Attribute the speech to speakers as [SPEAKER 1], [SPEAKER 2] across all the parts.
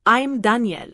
[SPEAKER 1] I'm Danielle.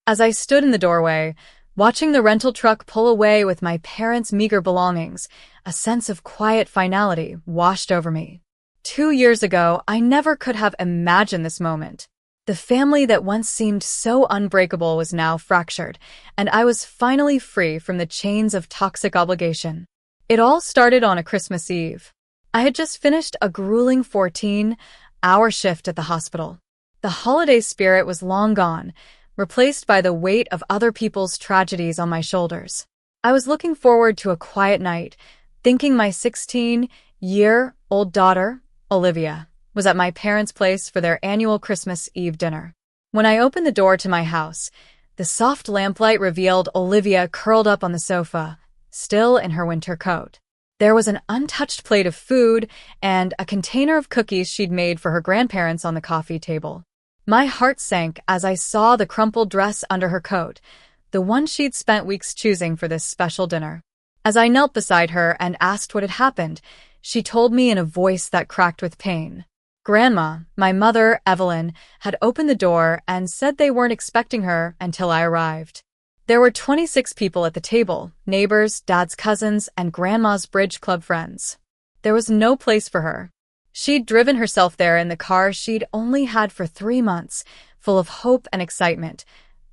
[SPEAKER 2] As I stood in the doorway, watching the rental truck pull away with my parents' meager belongings, a sense of quiet finality washed over me. 2 years ago, I never could have imagined this moment. The family that once seemed so unbreakable was now fractured, and I was finally free from the chains of toxic obligation. It all started on a Christmas Eve. I had just finished a grueling 14-hour shift at the hospital. The holiday spirit was long gone, replaced by the weight of other people's tragedies on my shoulders. I was looking forward to a quiet night, thinking my 16-year-old daughter, Olivia, was at my parents' place for their annual Christmas Eve dinner. When I opened the door to my house, the soft lamplight revealed Olivia curled up on the sofa, still in her winter coat. There was an untouched plate of food and a container of cookies she'd made for her grandparents on the coffee table. My heart sank as I saw the crumpled dress under her coat, the one she'd spent weeks choosing for this special dinner. As I knelt beside her and asked what had happened, she told me in a voice that cracked with pain. Grandma, my mother, Evelyn, had opened the door and said they weren't expecting her until I arrived. There were 26 people at the table, neighbors, Dad's cousins, and Grandma's bridge club friends. There was no place for her. She'd driven herself there in the car she'd only had for 3 months, full of hope and excitement,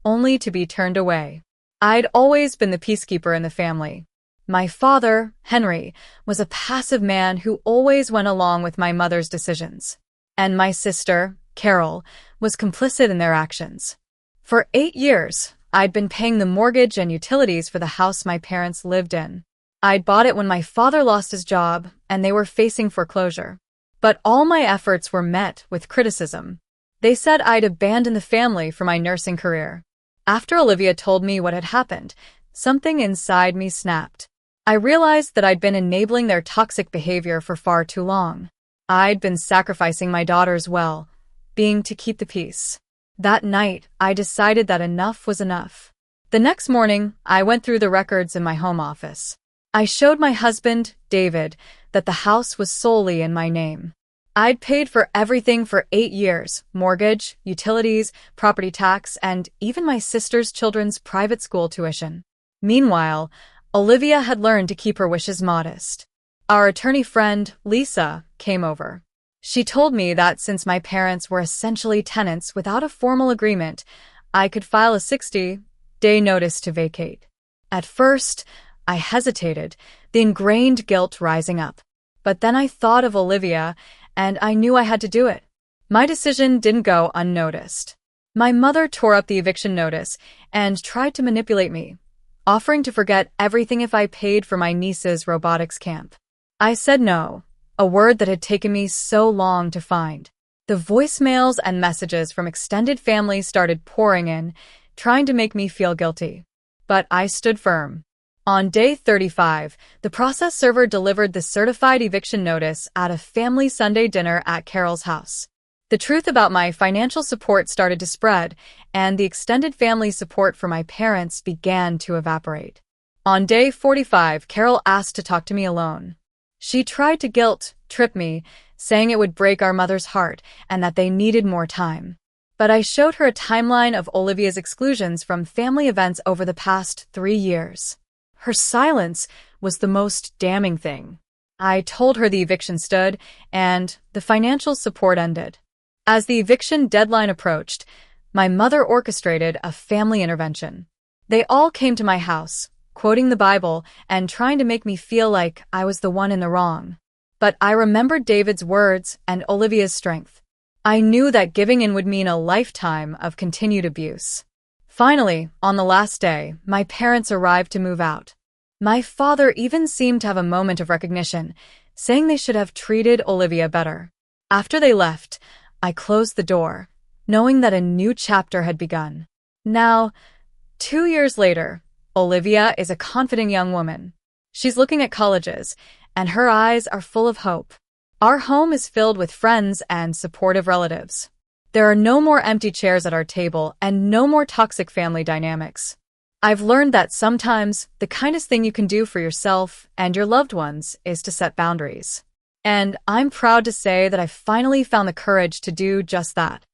[SPEAKER 2] only to be turned away. I'd always been the peacekeeper in the family. My father, Henry, was a passive man who always went along with my mother's decisions. And my sister, Carol, was complicit in their actions. For 8 years, I'd been paying the mortgage and utilities for the house my parents lived in. I'd bought it when my father lost his job, and they were facing foreclosure. But all my efforts were met with criticism. They said I'd abandoned the family for my nursing career. After Olivia told me what had happened, something inside me snapped. I realized that I'd been enabling their toxic behavior for far too long. I'd been sacrificing my daughter's well-being to keep the peace. That night, I decided that enough was enough. The next morning, I went through the records in my home office. I showed my husband, David, that the house was solely in my name. I'd paid for everything for 8 years: mortgage, utilities, property tax, and even my sister's children's private school tuition. Meanwhile, Olivia had learned to keep her wishes modest. Our attorney friend, Lisa, came over. She told me that since my parents were essentially tenants without a formal agreement, I could file a 60-day notice to vacate. At first, I hesitated, the ingrained guilt rising up. But then I thought of Olivia, and I knew I had to do it. My decision didn't go unnoticed. My mother tore up the eviction notice and tried to manipulate me, offering to forget everything if I paid for my niece's robotics camp. I said no, a word that had taken me so long to find. The voicemails and messages from extended family started pouring in, trying to make me feel guilty. But I stood firm. On day 35, the process server delivered the certified eviction notice at a family Sunday dinner at Carol's house. The truth about my financial support started to spread, and the extended family support for my parents began to evaporate. On day 45, Carol asked to talk to me alone. She tried to guilt-trip me, saying it would break our mother's heart and that they needed more time. But I showed her a timeline of Olivia's exclusions from family events over the past 3 years. Her silence was the most damning thing. I told her the eviction stood, and the financial support ended. As the eviction deadline approached, my mother orchestrated a family intervention. They all came to my house, quoting the Bible and trying to make me feel like I was the one in the wrong. But I remembered David's words and Olivia's strength. I knew that giving in would mean a lifetime of continued abuse. Finally, on the last day, my parents arrived to move out. My father even seemed to have a moment of recognition, saying they should have treated Olivia better. After they left, I closed the door, knowing that a new chapter had begun. Now, 2 years later, Olivia is a confident young woman. She's looking at colleges, and her eyes are full of hope. Our home is filled with friends and supportive relatives. There are no more empty chairs at our table and no more toxic family dynamics. I've learned that sometimes the kindest thing you can do for yourself and your loved ones is to set boundaries. And I'm proud to say that I've finally found the courage to do just that.